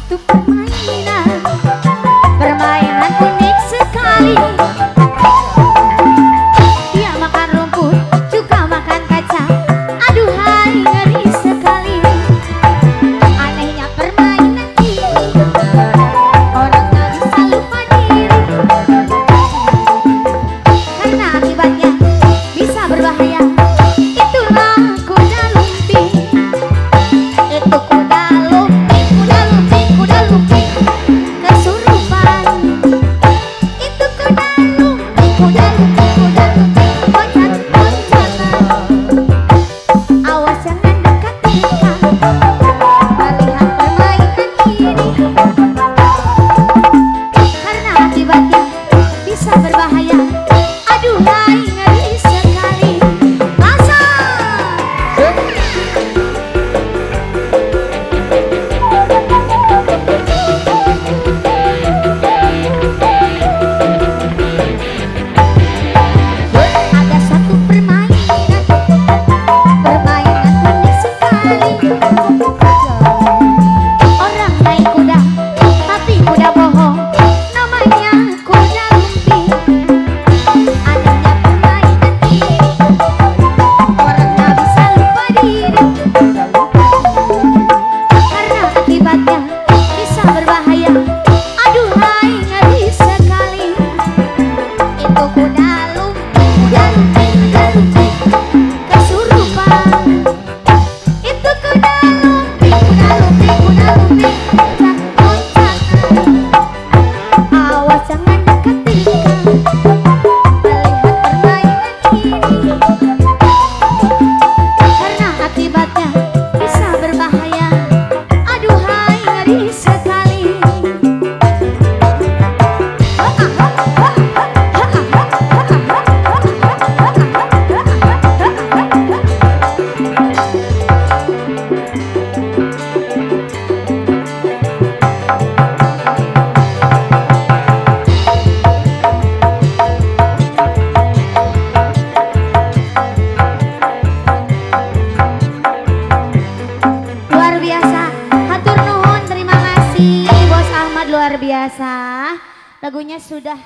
satu permainan, permainan unik sekali. Dia makan rumput, juga makan kacang. Aduhai ngeri sekali. Anehnya permainan ini, orang tak bisa lupa diri, karena akibatnya bisa berbahaya. Itulah kuda lumping. Itu kuda lumping, kuda lumping, kuda lumping kesurupan. Itu kuda lumping, kuda lumping, kuda lumping loncat-loncatan. Awas jangan dekat-dekat melihat permainan ini, karena akibatnya bisa berbahaya. Aduhai ngeri sekali. Masa ada satu permainan, permainan unik sekali. Orang naik kuda, tapi kuda bohong, namanya kuda lumping. Anehnya permainan ini, orang tak bisa lupa diri, karena akibatnya bisa berbahaya. Aduhai ngeri sekali. Itu kuda lumping, kuda lumping, kuda lumping kesurupan. Itu kuda lumping, kuda lumping, kuda lumping loncat-loncatan. Awas jangan dekat-dekat melihat permainan ini, karena akibatnya bisa berbahaya. Aduhai ngeri sekali. Luar biasa, hatur nuhun, terima kasih Bos Ahmad, luar biasa. Lagunya sudah